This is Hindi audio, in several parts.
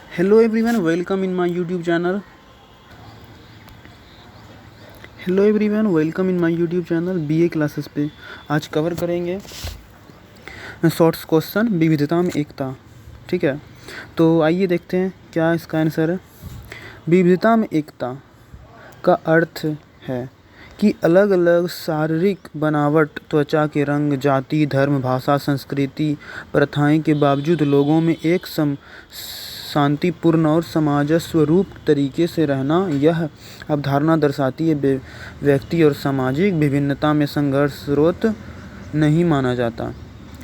Hello everyone, welcome in my YouTube channel. BA classes पे आज कवर करेंगे शॉर्ट्स क्वेश्चन विविधता में एकता। ठीक है, तो आइए देखते हैं क्या इसका आंसर है। विविधता में एकता का अर्थ है कि अलग अलग शारीरिक बनावट, त्वचा के रंग, जाति, धर्म, भाषा, संस्कृति, प्रथाएं के बावजूद लोगों में एक शांतिपूर्ण और सामंजस्य रूप तरीके से रहना। यह अवधारणा दर्शाती है व्यक्ति और सामाजिक विभिन्नता में संघर्षरत नहीं माना जाता।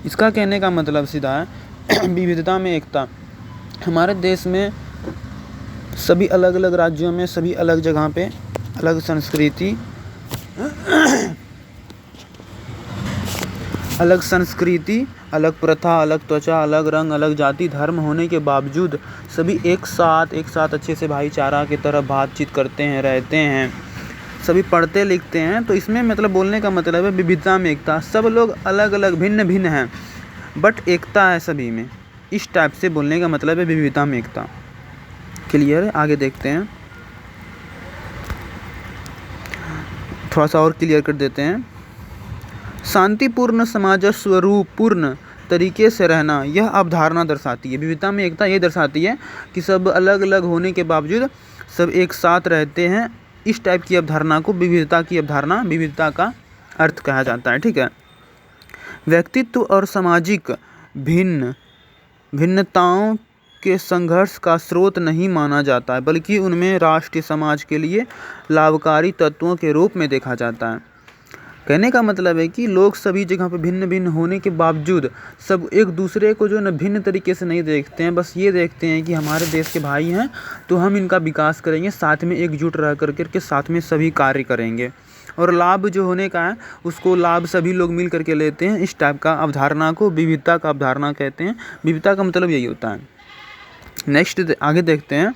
इसका कहने का मतलब सीधा है विविधता में एकता। हमारे देश में सभी अलग अलग राज्यों में, सभी अलग जगह पे अलग संस्कृति, अलग प्रथा, अलग त्वचा, अलग रंग, अलग जाति, धर्म होने के बावजूद सभी एक साथ अच्छे से भाईचारा की तरह बातचीत करते हैं, रहते हैं, सभी पढ़ते लिखते हैं। तो इसमें मतलब बोलने का मतलब है विविधता में एकता। सब लोग अलग अलग भिन्न भिन्न हैं बट एकता है सभी में। इस टाइप से बोलने का मतलब है विविधता में एकता। क्लियर है? आगे देखते हैं, थोड़ा सा और क्लियर कर देते हैं। शांतिपूर्ण सामंजस्य रूप पूर्ण तरीके से रहना, यह अवधारणा दर्शाती है। विविधता में एकता ये दर्शाती है कि सब अलग अलग होने के बावजूद सब एक साथ रहते हैं। इस टाइप की अवधारणा को विविधता की अवधारणा, विविधता का अर्थ कहा जाता है। ठीक है, व्यक्तित्व और सामाजिक भिन्नताओं के संघर्ष का स्रोत नहीं माना जाता है, बल्कि उनमें राष्ट्रीय समाज के लिए लाभकारी तत्वों के रूप में देखा जाता है। कहने का मतलब है कि लोग सभी जगह पर भिन्न भिन्न होने के बावजूद सब एक दूसरे को जो न भिन्न तरीके से नहीं देखते हैं, बस ये देखते हैं कि हमारे देश के भाई हैं तो हम इनका विकास करेंगे, साथ में एकजुट रह करके साथ में सभी कार्य करेंगे और लाभ जो होने का है उसको लाभ सभी लोग मिल करके लेते हैं। इस टाइप का अवधारणा को विविधता का अवधारणा कहते हैं। विविधता का मतलब यही होता है। नेक्स्ट आगे देखते हैं।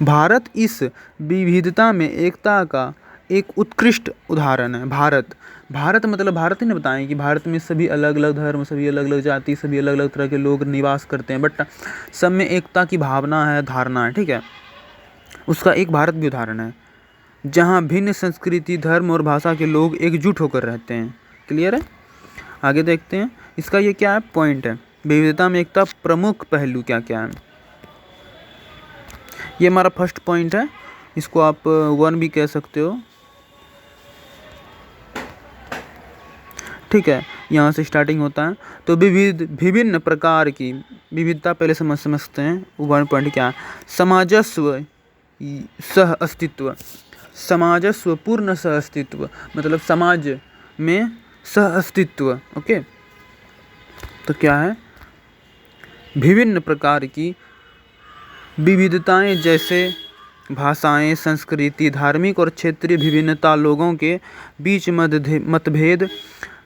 भारत इस विविधता में एकता का एक उत्कृष्ट उदाहरण है। भारत मतलब भारत ही ना बताएं कि भारत में सभी अलग अलग धर्म, सभी अलग अलग जाति, सभी अलग अलग तरह के लोग निवास करते हैं बट सब में एकता की भावना है, धारणा है। ठीक है, उसका एक भारत भी उदाहरण है जहाँ भिन्न संस्कृति, धर्म और भाषा के लोग एकजुट होकर रहते हैं। क्लियर है? आगे देखते हैं इसका ये क्या है पॉइंट है। विविधता में एकता प्रमुख पहलू क्या क्या है, ये हमारा फर्स्ट पॉइंट है। इसको आप 1 भी कह सकते हो। ठीक है, यहाँ से स्टार्टिंग होता है। तो विभिन्न प्रकार की विविधता पहले समझते हैं। 1 पॉइंट क्या है? सामंजस्य सह अस्तित्व, सामंजस्य पूर्ण सह अस्तित्व, मतलब समाज में सह अस्तित्व। ओके, तो क्या है? विभिन्न प्रकार की विविधताएं जैसे भाषाएं, संस्कृति, धार्मिक और क्षेत्रीय विभिन्नता लोगों के बीच मतभेद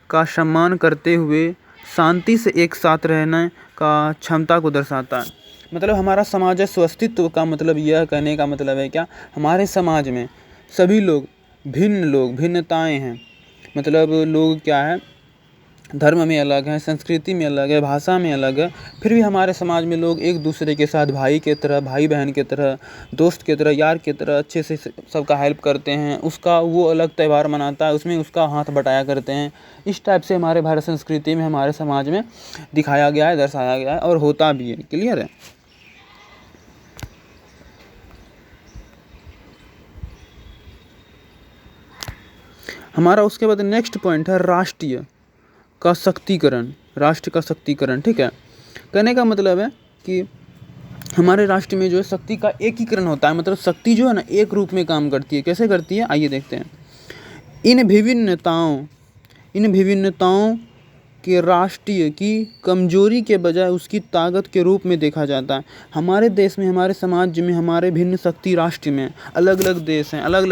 का सम्मान करते हुए शांति से एक साथ रहने का क्षमता को दर्शाता है। मतलब हमारा सामंजस्य अस्तित्व का मतलब यह कहने का मतलब है क्या, हमारे समाज में सभी लोग भिन्नताएं हैं। मतलब लोग क्या है, धर्म में अलग है, संस्कृति में अलग है, भाषा में अलग है, फिर भी हमारे समाज में लोग एक दूसरे के साथ भाई के तरह, भाई बहन के तरह, दोस्त के तरह, यार के तरह अच्छे से सबका हेल्प करते हैं। उसका वो अलग त्यौहार मनाता है, उसमें उसका हाथ बटाया करते हैं। इस टाइप से हमारे भारत संस्कृति में, हमारे समाज में दिखाया गया है, दर्शाया गया है और होता भी है। क्लियर है? हमारा उसके बाद नेक्स्ट पॉइंट है राष्ट्र का शक्तिकरण। ठीक है, कहने का मतलब है कि हमारे राष्ट्र में जो है शक्ति का एकीकरण होता है। मतलब शक्ति जो है ना एक रूप में काम करती है। कैसे करती है आइए देखते हैं। इन विभिन्नताओं के राष्ट्रीय की कमजोरी के बजाय उसकी ताकत के रूप में देखा जाता है। हमारे देश में, हमारे समाज में, हमारे भिन्न शक्ति राष्ट्र में अलग अलग देश हैं, अलग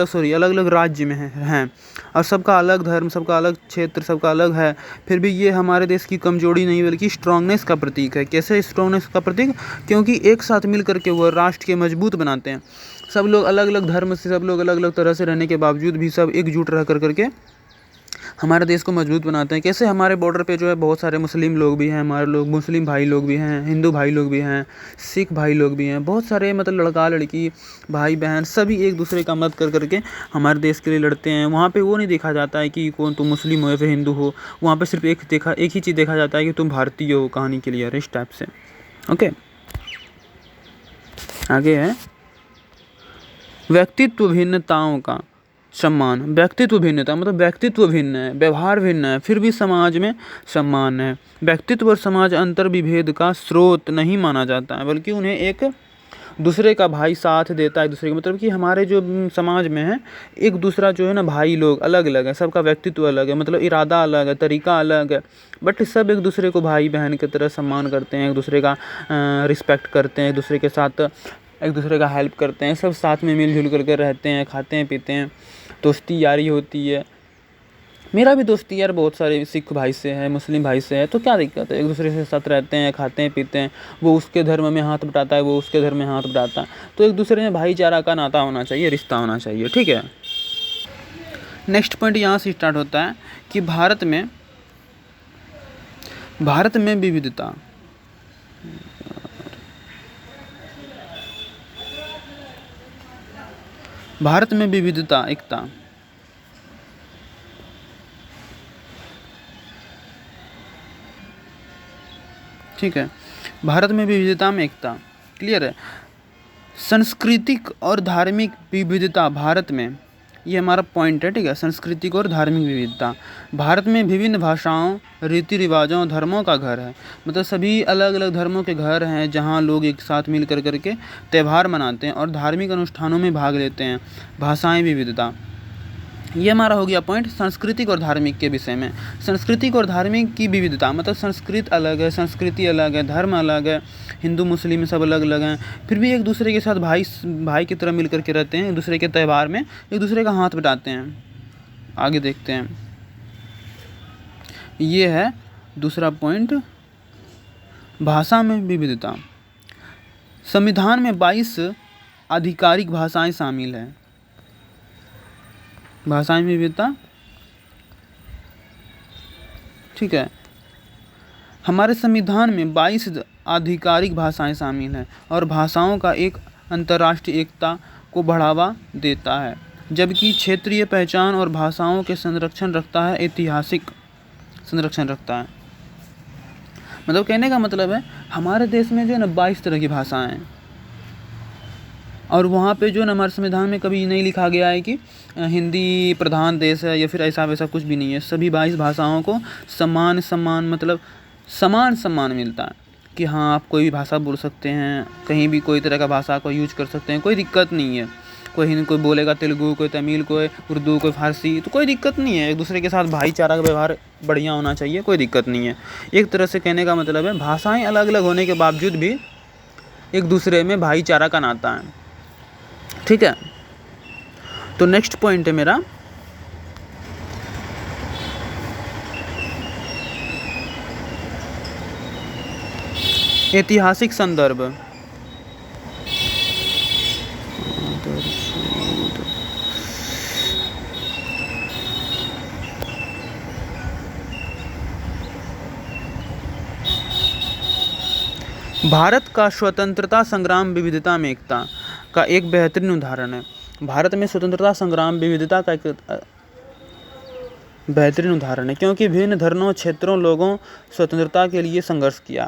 अलग राज्य में हैं और सबका अलग धर्म, सबका अलग क्षेत्र, सबका अलग है। फिर भी ये हमारे देश की कमजोरी नहीं बल्कि स्ट्रांगनेस का प्रतीक है। कैसे स्ट्रांगनेस का प्रतीक? क्योंकि एक साथ मिल करके वो राष्ट्र के मजबूत बनाते हैं। सब लोग अलग अलग धर्म से, सब लोग अलग अलग तरह से रहने के बावजूद भी सब एकजुट रह करके हमारे देश को मजबूत बनाते हैं। कैसे? हमारे बॉर्डर पे जो है बहुत सारे मुस्लिम लोग भी हैं, हमारे लोग मुस्लिम भाई लोग भी हैं, हिंदू भाई लोग भी हैं, सिख भाई लोग भी हैं, बहुत सारे मतलब लड़का लड़की भाई बहन सभी एक दूसरे का मदद कर करके हमारे देश के लिए लड़ते हैं। वहाँ पे वो नहीं देखा जाता है कि कौन तुम मुस्लिम हो या फिर हिंदू हो, वहाँ पे सिर्फ एक ही चीज़ देखा जाता है कि तुम भारतीय हो, कहानी के लिए इस टाइप से। ओके, आगे है व्यक्तित्व भिन्नताओं का सम्मान। व्यक्तित्व भिन्नता मतलब व्यक्तित्व भिन्न है, व्यवहार भिन्न है, फिर भी समाज में सम्मान है। व्यक्तित्व और समाज अंतर विभेद का स्रोत नहीं माना जाता है, बल्कि उन्हें एक दूसरे का भाई साथ देता है। दूसरे का मतलब कि हमारे जो समाज में है एक दूसरा जो है ना भाई लोग अलग अलग है, सबका व्यक्तित्व अलग है, मतलब इरादा अलग है, तरीका अलग है, बट सब एक दूसरे को भाई बहन की तरह सम्मान करते हैं, एक दूसरे का रिस्पेक्ट करते हैं, एक दूसरे के साथ एक दूसरे का हेल्प करते हैं, सब साथ में मिलजुल करके रहते हैं, खाते हैं पीते हैं, दोस्ती यारी होती है। मेरा भी दोस्ती यार बहुत सारे सिख भाई से है, मुस्लिम भाई से है, तो क्या दिक्कत है, एक दूसरे के साथ रहते हैं, खाते हैं पीते हैं, वो उसके धर्म में हाथ बटाता है, वो उसके धर्म में हाथ बटाता है, तो एक दूसरे में भाईचारा का नाता होना चाहिए, रिश्ता होना चाहिए। ठीक है, नेक्स्ट पॉइंट यहाँ से स्टार्ट होता है कि भारत में विविधता। भारत में विविधता एकता। ठीक है, भारत में विविधता में एकता, क्लियर है। सांस्कृतिक और धार्मिक विविधता भारत में, ये हमारा पॉइंट है। ठीक है, सांस्कृतिक और धार्मिक विविधता भारत में विभिन्न भाषाओं, रीति रिवाजों, धर्मों का घर है। मतलब सभी अलग अलग धर्मों के घर हैं जहाँ लोग एक साथ मिल कर करके त्यौहार मनाते हैं और धार्मिक अनुष्ठानों में भाग लेते हैं। भाषाएं विविधता, ये हमारा हो गया पॉइंट सांस्कृतिक और धार्मिक के विषय में। सांस्कृतिक और धार्मिक की विविधता मतलब संस्कृत अलग है, संस्कृति अलग है, धर्म अलग है, हिंदू मुस्लिम सब अलग अलग हैं, फिर भी एक दूसरे के साथ भाई की तरह मिल करके रहते हैं, एक दूसरे के त्यौहार में एक दूसरे का हाथ बटाते हैं। आगे देखते हैं, ये है दूसरा पॉइंट, भाषा में विविधता। संविधान में 22 आधिकारिक भाषाएं शामिल हैं। भाषाएं में विविधता, ठीक है, हमारे संविधान में 22 आधिकारिक भाषाएं शामिल हैं और भाषाओं का एक अंतर्राष्ट्रीय एकता को बढ़ावा देता है, जबकि क्षेत्रीय पहचान और भाषाओं के संरक्षण रखता है, ऐतिहासिक संरक्षण रखता है। मतलब कहने का मतलब है हमारे देश में जो है ना 22 तरह की भाषाएं हैं और वहाँ पे जो है ना हमारे संविधान में कभी नहीं लिखा गया है कि हिंदी प्रधान देश है या फिर ऐसा वैसा कुछ भी नहीं है। सभी 22 भाषाओं को समान मतलब सम्मान मिलता है कि हाँ आप कोई भी भाषा बोल सकते हैं, कहीं भी कोई तरह का भाषा को यूज कर सकते हैं, कोई दिक्कत नहीं है। कोई बोलेगा तेलुगु, कोई तमिल, कोई उर्दू, कोई फारसी, तो कोई दिक्कत नहीं है। एक दूसरे के साथ भाईचारा का व्यवहार बढ़िया होना चाहिए, कोई दिक्कत नहीं है। एक तरह से कहने का मतलब है भाषाएं अलग अलग होने के बावजूद भी एक दूसरे में भाईचारा का नाता है। ठीक है, तो नेक्स्ट पॉइंट है मेरा ऐतिहासिक संदर्भ। भारत का स्वतंत्रता संग्राम विविधता में एकता का एक बेहतरीन उदाहरण है। भारत में स्वतंत्रता संग्राम विविधता का एक बेहतरीन उदाहरण है, क्योंकि विभिन्न धर्मों, क्षेत्रों, लोगों स्वतंत्रता के लिए संघर्ष किया।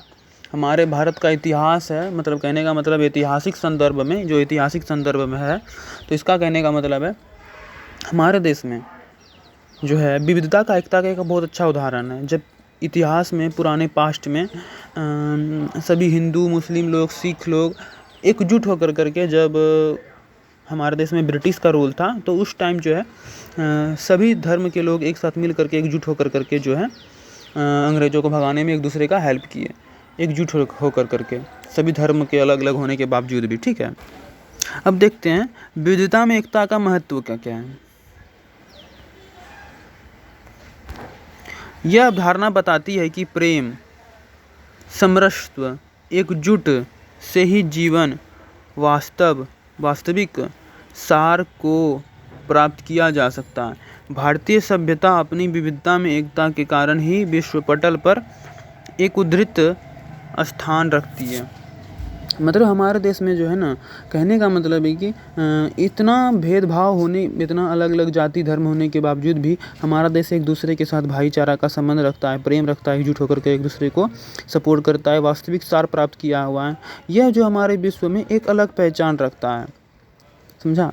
हमारे भारत का इतिहास है, मतलब कहने का मतलब ऐतिहासिक संदर्भ में, जो ऐतिहासिक संदर्भ में है, तो इसका कहने का मतलब है हमारे देश में जो है विविधता का एकता का एक बहुत अच्छा उदाहरण है। जब इतिहास में पुराने पास्ट में सभी हिंदू, मुस्लिम लोग, सिख लोग एकजुट होकर करके जब हमारे देश में ब्रिटिश का रूल था, तो उस टाइम जो है सभी धर्म के लोग एक साथ मिल करके एकजुट होकर करके जो है अंग्रेज़ों को भगाने में एक दूसरे का हेल्प किए, एकजुट होकर करके, सभी धर्म के अलग अलग होने के बावजूद भी। ठीक है, अब देखते हैं विविधता में एकता का महत्व क्या क्या है। यह अवधारणा बताती है कि प्रेम, समरसत्व, एकजुट से ही जीवन वास्तविक सार को प्राप्त किया जा सकता है। भारतीय सभ्यता अपनी विविधता में एकता के कारण ही विश्व पटल पर एक उद्धृत स्थान रखती है। मतलब हमारे देश में जो है ना, कहने का मतलब है कि इतना भेदभाव होने, इतना अलग अलग जाति धर्म होने के बावजूद भी हमारा देश एक दूसरे के साथ भाईचारा का संबंध रखता है, प्रेम रखता है, एकजुट होकर के एक दूसरे को सपोर्ट करता है, वास्तविक सार प्राप्त किया हुआ है। यह जो हमारे विश्व में एक अलग पहचान रखता है, समझा,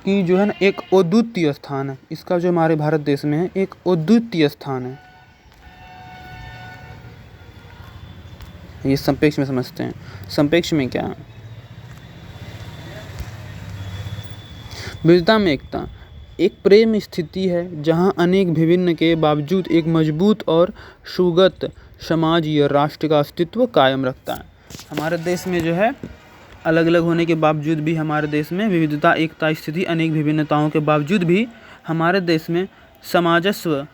कि जो है ना एक अद्वितीय स्थान है इसका, जो हमारे भारत देश में है एक अद्वितीय स्थान है। ये संपेक्ष में समझते हैं। संपेक्ष में क्या है? विविधता में एकता एक प्रेम स्थिति है जहां अनेक विभिन्न के बावजूद एक मजबूत और सुगत समाज या राष्ट्र का अस्तित्व कायम रखता है। हमारे देश में जो है अलग अलग होने के बावजूद भी हमारे देश में विविधता एकता स्थिति अनेक विभिन्नताओं के बावजूद भी हमारे देश में सामंजस्य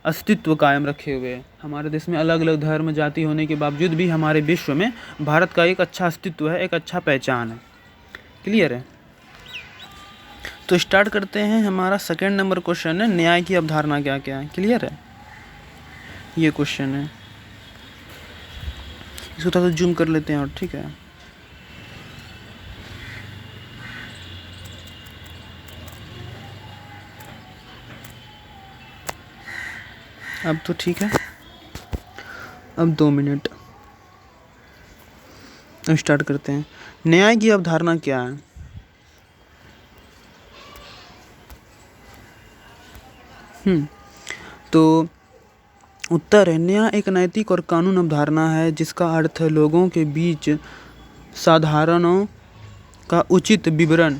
अस्तित्व कायम रखे हुए हैं। हमारे देश में अलग अलग धर्म जाति होने के बावजूद भी हमारे विश्व में भारत का एक अच्छा अस्तित्व है, एक अच्छा पहचान है। क्लियर है? तो स्टार्ट करते हैं। हमारा सेकंड नंबर क्वेश्चन है, न्याय की अवधारणा क्या क्या है। क्लियर है? ये क्वेश्चन है, इसको थोड़ा सा जूम कर लेते हैं और ठीक है। अब तो ठीक है, अब 2 मिनट, अब स्टार्ट करते हैं। न्याय की अवधारणा क्या है? तो उत्तर है, न्याय एक नैतिक और कानून अवधारणा है जिसका अर्थ है लोगों के बीच साधारणों का उचित विवरण,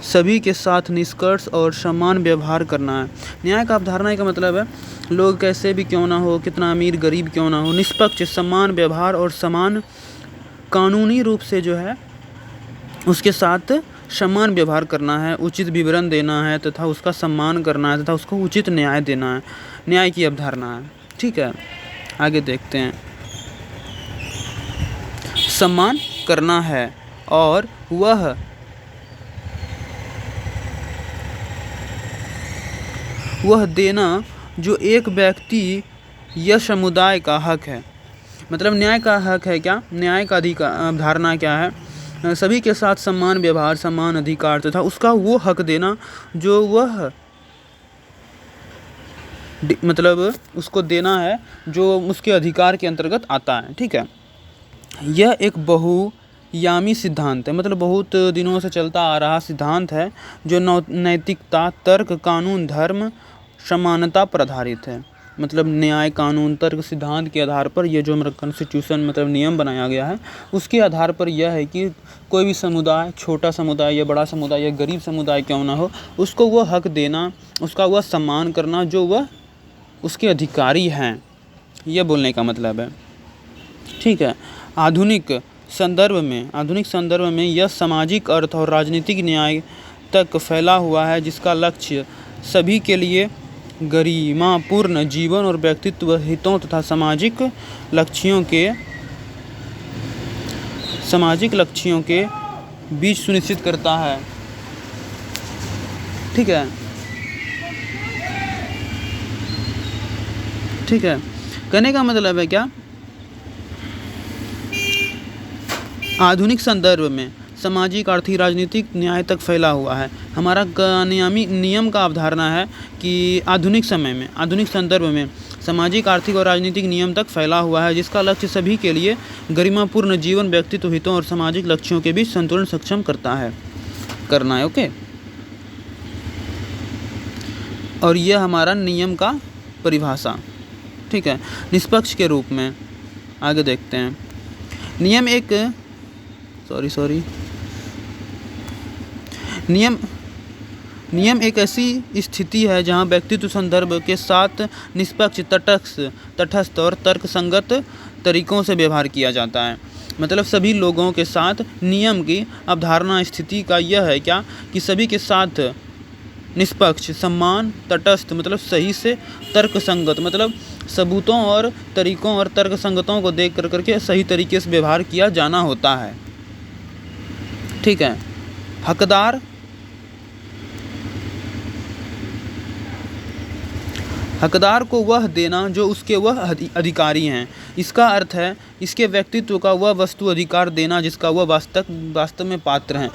सभी के साथ निष्कर्ष और समान व्यवहार करना है। न्याय का अवधारणा का मतलब है लोग कैसे भी क्यों ना हो, कितना अमीर गरीब क्यों ना हो, निष्पक्ष समान व्यवहार और समान कानूनी रूप से जो है उसके साथ समान व्यवहार करना है, उचित विवरण देना है तथा उसका सम्मान करना है तथा उसको उचित न्याय देना है। न्याय की अवधारणा है। ठीक है, आगे देखते हैं। सम्मान करना है और वह देना जो एक व्यक्ति या समुदाय का हक है। मतलब न्याय का हक है क्या? न्याय का अवधारणा क्या है? सभी के साथ समान व्यवहार, समान अधिकार तथा उसका वो हक देना जो वह मतलब उसको देना है जो उसके अधिकार के अंतर्गत आता है। ठीक है, यह एक बहुयामी सिद्धांत है, मतलब बहुत दिनों से चलता आ रहा सिद्धांत है जो नैतिकता, तर्क, कानून, धर्म, समानता पर आधारित है। मतलब न्याय, कानून, तर्क, सिद्धांत के आधार पर ये जो हमारा कॉन्स्टिट्यूशन मतलब नियम बनाया गया है उसके आधार पर यह है कि कोई भी समुदाय, छोटा समुदाय या बड़ा समुदाय या गरीब समुदाय क्यों ना हो, उसको वह हक देना, उसका वह सम्मान करना जो वह उसके अधिकारी हैं, यह बोलने का मतलब है। ठीक है, आधुनिक संदर्भ में यह सामाजिक अर्थ और राजनीतिक न्याय तक फैला हुआ है जिसका लक्ष्य सभी के लिए गरिमापूर्ण जीवन और व्यक्तित्व हितों तथा सामाजिक लक्ष्यों के बीच सुनिश्चित करता है। ठीक है, ठीक है, कहने का मतलब है क्या? आधुनिक संदर्भ में सामाजिक, आर्थिक, राजनीतिक न्याय तक फैला हुआ है। हमारा नियम का अवधारणा है कि आधुनिक संदर्भ में सामाजिक, आर्थिक और राजनीतिक नियम तक फैला हुआ है जिसका लक्ष्य सभी के लिए गरिमापूर्ण जीवन, व्यक्तित्व हितों और सामाजिक लक्ष्यों के बीच संतुलन सक्षम करना है। ओके, और यह हमारा नियम का परिभाषा। ठीक है, निष्पक्ष के रूप में आगे देखते हैं। नियम एक ऐसी स्थिति है जहां व्यक्तित्व संदर्भ के साथ निष्पक्ष, तटस्थ और तर्कसंगत तरीकों से व्यवहार किया जाता है। मतलब सभी लोगों के साथ नियम की अवधारणा स्थिति का यह है क्या कि सभी के साथ निष्पक्ष, सम्मान, तटस्थ मतलब सही से, तर्कसंगत मतलब सबूतों और तरीकों और तर्कसंगतों को देख करके सही तरीके से व्यवहार किया जाना होता है। ठीक है, हकदार हकदार को वह देना जो उसके वह अधिकारी हैं। इसका अर्थ है इसके व्यक्तित्व का वह वस्तु अधिकार देना जिसका वह वास्तव में पात्र हैं।